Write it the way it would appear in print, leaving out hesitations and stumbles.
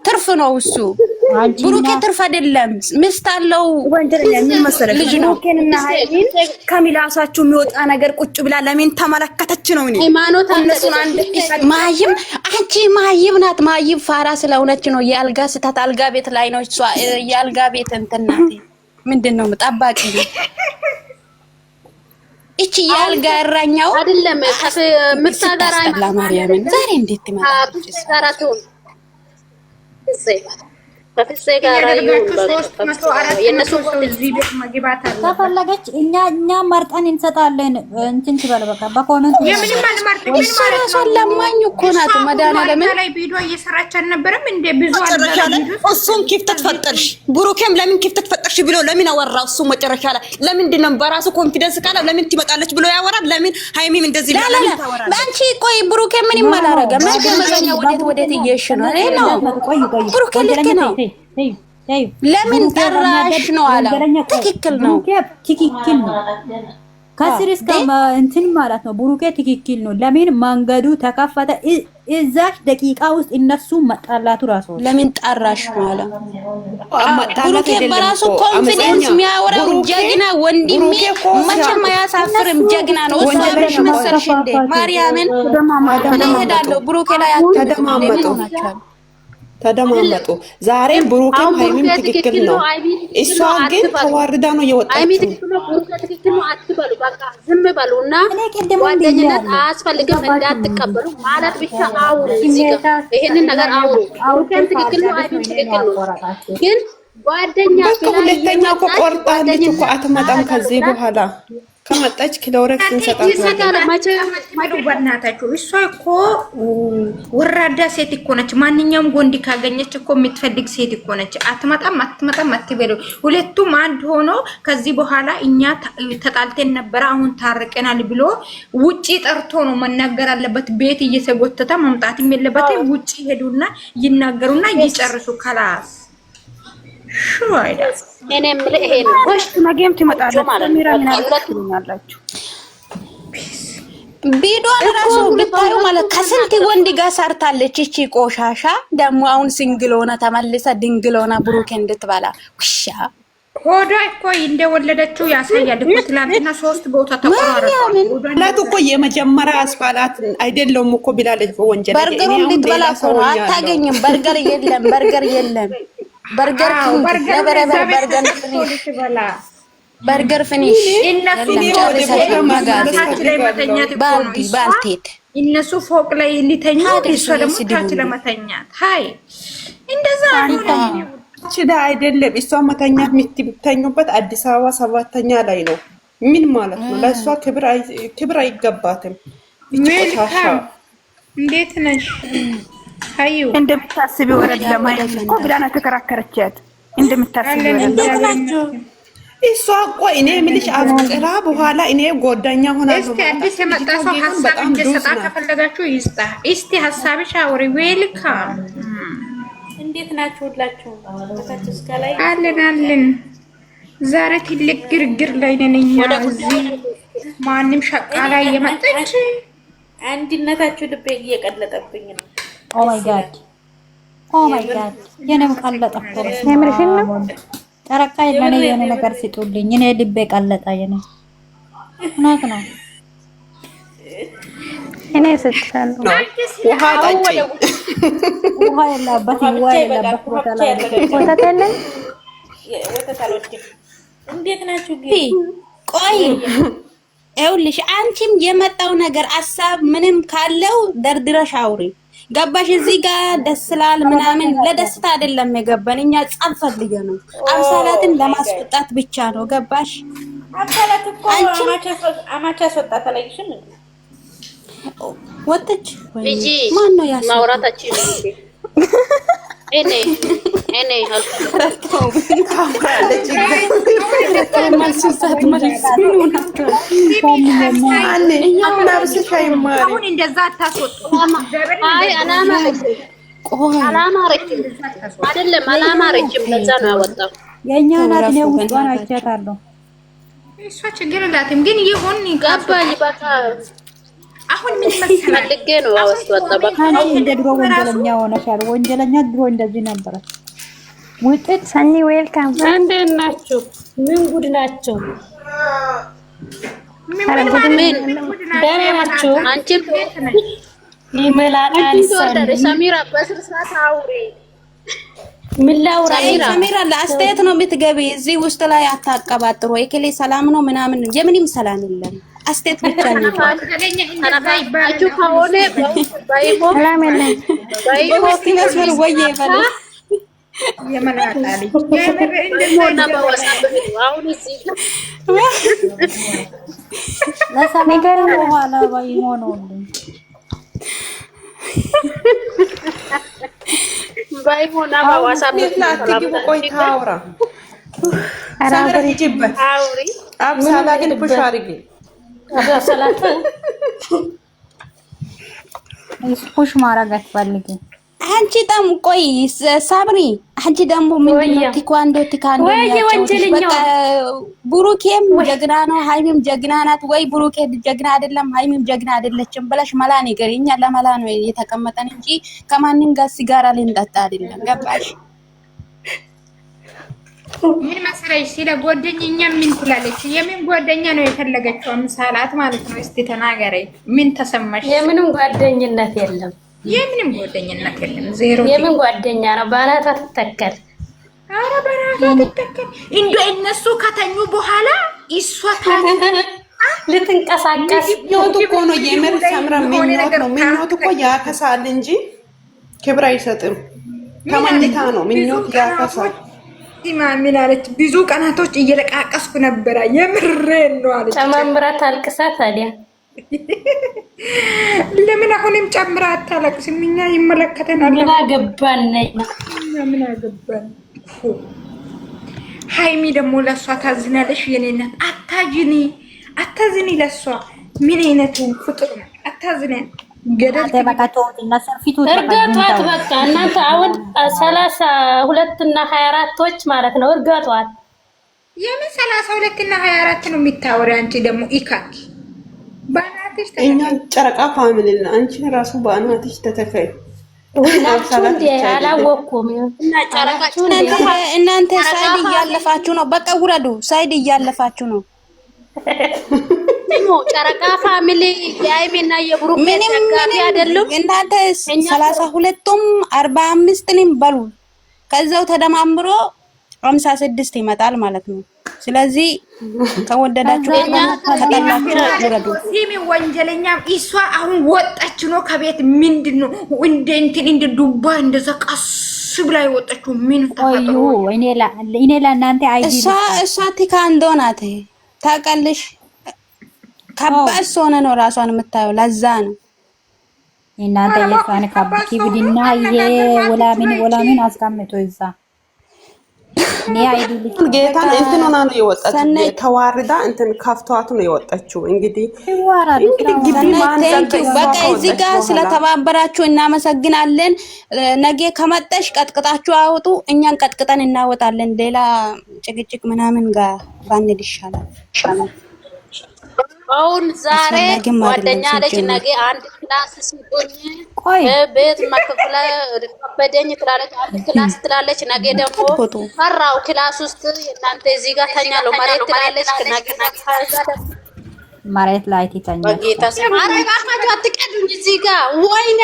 ትርፍ ነው እሱ። ብሩኬ ትርፍ አይደለም፣ ምስት አለው ወንጀለኛ ምን መሰለህ? ብሩኬንና ሀይሚን ከሚላሳችሁ የሚወጣ ነገር ቁጭ ብላ ለምን ተመለከተች ነው? እኔ እነሱን አንድ ማይም አንቺ ማይም ናት። ማይም ፋራ ስለሆነች ነው። የአልጋ ስታት አልጋ ቤት ላይ ነው እሷ። የአልጋ ቤት እንትን ናት። ምንድነው ጠባቂ ነው እቺ የአልጋ እረኛው አይደለም። ምታጋራ ማርያምን ዛሬ እንዴት ትመጣለች? ከፍፄ ጋር ከፈለገች እኛ መርጠን እንሰጣለን። እንትን ትበል በቃ በኮሜንት ለማኝ እኮ ናት። መድኃኒዓለም ላይ ቪዲዮ እየሰራች አልነበረም እንደ ብዙ እሱም ክፍተት ፈጠርሽ፣ ብሩኬም ለምን ክፍተት ፈጠርሽ ብሎ ለምን አወራው? እሱ መጨረሻ ላይ ለምንድን ነው በራሱ ኮንፊደንስ ካለ ለምን ትመጣለች ብሎ ያወራል? ለምን ሃይሚም እንደዚህ ብላ ለምን ታወራለች? አንቺ ቆይ ብሩኬ ምን ይማላረገ? መገመኛ ወዴት እየሽ ነው? ብሩኬ ልክ ነው። ለምን ጠራሽ ነው አለ። ትክክል ነው፣ ትክክል ነው። ከስር እስከ እንትን ማለት ነው። ብሩኬ ትክክል ነው። ለምን መንገዱ ተከፈተ? እዛች ደቂቃ ውስጥ እነሱ መጣላቱ ራሱ ለምን ጠራሽ ነው አለ። ብሩኬ በራሱ ኮንፊደንስ የሚያወራው ጀግና ወንድሜ መቼም አያሳፍርም። ጀግና ነው። እሷ ብሽ መሰልሽ እንዴ ማርያምን እሄዳለሁ ብሩኬ ላይ አትደማመጡ ተደማመጡ። ዛሬ ብሩኬም ሃይሚም ትክክል ነው። እሷ ግን ተዋርዳ ነው የወጣችው። ሃይሚ ትክክል ነው፣ ብሩኬ ትክክል ነው አትበሉ። በቃ ዝም በሉና ጓደኝነት አያስፈልግም እንዳትቀበሉ ማለት ብቻ አውሩ። እዚህ ጋር ይሄንን ነገር አውሩ። ብሩኬም ትክክል ነው፣ ሃይሚም ትክክል ነው። ግን ጓደኛ ሁለተኛ እኮ ቆርጣለች እኮ አትመጣም ከዚህ በኋላ ከመጣች ክሎሬክስ እንሰጣታለን። በእናታችሁ እሷ እኮ ወራዳ ሴት እኮ ነች። ማንኛውም ወንድ ካገኘች እኮ የምትፈልግ ሴት እኮ ነች። አትመጣም አትበሉ። ሁለቱም አንድ ሆኖ ከዚህ በኋላ እኛ ተጣልተን ነበረ አሁን ታርቀናል ብሎ ውጪ ጠርቶ ነው መናገር አለበት። ቤት እየተጎተተ መምጣትም የለበትም። ውጪ ሄዱና ይናገሩና ይጨርሱ። ከላስ ሹዋይዳስ እኔ የምልህ ይሄ ነው። ወሽ ነገም ትመጣለች ማለት ቢዶን ራሱ ብታዩ ማለት ከስንት ወንድ ጋር ሰርታለች። እቺ ቆሻሻ ደግሞ አሁን ሲንግል ሆና ተመልሳ ድንግል ሆና ብሩኬ እንድትባላ ውሻ ሆዷ እኮ እንደወለደችው ያሳያል እኮ። ትላንትና 3 ቦታ ተቆራረጠ። ላት እኮ የመጀመሪያ አስፋላት አይደለም እኮ ብላለች። በወንጀል በርገሩ እንድትበላ እኮ ነው። አታገኝም። በርገር የለም፣ በርገር የለም። በርገር በርገር ፊኒሽ ባልቴት እነሱ ፎቅ ላይ ሊተኙ እሷ ደግሞ ታች ለመተኛት ሃይ እንደዛ አይደለም። እሷ መተኛት የምትተኙበት አዲስ አበባ 7ኛ ላይ ነው። ምን ማለት ነው? ለእሷ ክብር አይገባትም። እንዴት ነሽ? ሃዩ እንደምታስቢ ወረድ ለማየት እኮ ብላና ተከራከረቻት። እንደምታስቢ ወረድ እሷ እኮ እኔ የምልሽ አፍቅራ በኋላ እኔ ጎዳኛ ሆናለሁ። እስቲ አዲስ የመጣ ሰው ሀሳብ እንድሰጣ ከፈለጋችሁ ይስጣ። እስቲ ሀሳብሽ አውሪ። ዌልካም እንዴት ናችሁ ሁላችሁ? ታች እስከ ላይ አለን። ዛሬ ትልቅ ግርግር ላይ ነን እኛ እዚህ። ማንም ሸቃላ እየመጣች አንድነታችሁ ልቤ እየቀለጠብኝ ነው። ኦ ማይ ጋድ የኔም ቀለጠ እኮ የምርሽን ነው። ጨረቃ የለኔ የኔ ነገር ሲጡልኝ እኔ ልቤ ቀለጠ። የኔ እውነት ነው። እኔ ስትሰሉ ውሃ ጠጪ። ውሃ የለበት ቦታ ላይ ወተት የለም። ወተት አልወድም። እንዴት ናችሁ ግን? ቆይ ይኸውልሽ አንቺም የመጣው ነገር ሀሳብ ምንም ካለው ደርድረሽ አውሪ። ገባሽ? እዚህ ጋር ደስ ስላል ምናምን ለደስታ አይደለም የገባን እኛ ጻፍ ፈልገ ነው። አምሳላትን ለማስወጣት ብቻ ነው። ገባሽ? አምሳላት እኮ አማቻ አስወጣት አላየሽም እንዴ? ወጥች ልጅ ማን ነው ያስ ማውራታችን እኔ ረተው ታውራለች። አሁን እንደዛ አታስወጡ። አይ አላማረችም። ለዛ ነው ያወጣው። የኛ ናት ነው ውስጧን አይቻታለሁ። እሷ ችግር የላትም ግን ይሁን ገባኝ። በቃ አሁን ምን መሰለህ ፈልጌ ነው አወጣበቃ አንቺ እንደ ድሮ ወንጀለኛ ሆነሻል። ወንጀለኛ ድሮ እንደዚህ ነበረ። ውጤት ሰኒ ዌልካም። እንዴት ናችሁ? ምን ጉድ ናቸው? ደህና ናችሁ? አንቺም ይመላጣል ሰሚራ በስነ ስርዓት አውሪ። ምን ላውራ? ሰሚራ ለአስተያየት ነው የምትገቢ። እዚህ ውስጥ ላይ አታቀባጥሩ። የከሌ ሰላም ነው ምናምን የምንም ሰላም የለም። አስተያየት ብቻ ነው። ተናፋችሁ ከሆነ ባይሞ ሰላም የለም። ባይሞ መስመር ወይ ይፈለ የመላጣሊ ባይሞና በዋሳብ አሁን እዚህ ለሰሚራ በኋላ ባይሞ ነው ባይሞና በዋሳብ ለአትግቡ ቆይ ታውራ ሰሚራ ሂጂበት አውሪ አብሳላ ግን ፑሽ አድርጊ ሰላም ፑሽ ማድረግ አትፈልጊም። አንቺ ደም ቆይ ሳብሪ አንቺ ደግሞ ምንድነው ቲኳንዶ በቃ ብሩኬም ጀግና ነው ሃይሚም ጀግና ናት። ወይ ብሩኬ ጀግና አይደለም ሃይሚም ጀግና አይደለችም ብለሽ መላ ነገር እኛ ለመላ ነው የተቀመጠን እንጂ ከማንንም ጋር ሲጋራ ልንጠጣ አይደለም። ገባሽ? ምን መሰለሽ ሲለ ጓደኛ ምን ትላለች? የምን ጓደኛ ነው የፈለገችው? አምሳላት ማለት ነው። እስቲ ተናገሪ፣ ምን ተሰማሽ? የምንም ጓደኝነት የለም። የምንም ጓደኝነት የለም። ዜሮ። የምን ጓደኛ ነው? ባናቷ ትተከል። አረ ባናቷ ትተከል። እንደ እነሱ ከተኙ በኋላ እሷ ልትንቀሳቀስ ምኞት እኮ ነው የምር ሰምራ ምኞት ነው። ምኞት እኮ ያከሳል እንጂ ክብር አይሰጥም። ከማንታ ነው ምኞት ያከሳል። ምን አለች? ብዙ ቀናቶች እየለቃቀስኩ ነበረ። የምሬን ነው አለች። ጨማምራት አልቅሳ ታዲያ ለምን አሁንም ጨምራ አታለቅስም? እኛ ይመለከተናል። ምን አገባን? ምን አገባን? ሃይሚ ደግሞ ለሷ ታዝናለሽ። የኔነት አታዝኒ ለሷ። ምን አይነቱ ፍጡር ነው? አታዝኒ ገደል ተበቃቶት እና ሰርፊቱ እርጋቷት። በቃ እናንተ አሁን 32 እና 24ቶች ማለት ነው። እርጋቷት። የምን 32 እና 24 ነው የሚታወሪ? አንቺ ደግሞ ኢካክ ባናትሽ እኛ ጨረቃ ፋሚሊ እና አንቺ ራሱ ባናትሽ ተተከይ። አላወኩም እና ጨረቃችሁ እናንተ ሳይድ እያለፋችሁ ነው። በቃ ውረዱ። ሳይድ እያለፋችሁ ነው። ጨረቃ ፋሚሊ የሃይሚና የብሩክ ደጋፊ አይደሉም። እናንተ 32ቱም 45ንም በሉ ከዛው ተደማምሮ 56 ይመጣል ማለት ነው። ስለዚህ ከወደዳችሁ ከተላችሁ ይረዱ። ሲሚ ወንጀለኛ እሷ አሁን ወጣች ነው ከቤት። ምንድነው እንደ ዱባ እንደዛ ቀስ ብላ ወጣችው? ምን ተፈጥሮ? እኔ ለእናንተ አይዲ እሷ ቲካንዶ ናት ታውቃለሽ። ከባድ ሆነ ነው ራሷን የምታየው። ለዛ ነው እናንተ የሷን ካብቲ ብድና ይሄ ወላምን አስቀምጦ ይዛ እኔ አይዱልኝ ጌታን እንትን ሆና ነው የወጣችው። ተዋርዳ እንትን ከፍቷት ነው የወጣችው። እንግዲህ በቃ እዚህ ጋር ስለተባበራችሁ እናመሰግናለን። ነገ ከመጣሽ ቀጥቅጣችሁ አውጡ፣ እኛን ቀጥቅጠን እናወጣለን። ሌላ ጭቅጭቅ ምናምን ጋር ባንድ ይሻላል። አሁን ዛሬ ጓደኛ አለች፣ ነገ አንድ ክላስ ሲሆን ቤት ማከፍለ ከበደኝ ትላለች፣ አንድ ክላስ ትላለች። ነገ ደግሞ ፈራው ክላስ ውስጥ እናንተ እዚህ ጋር ተኛለው መሬት ትላለች። መሬት ላይ ትተኛ። በጌታ ስም አረጋጋችሁ፣ አትቀዱኝ እዚህ ጋር ወይኔ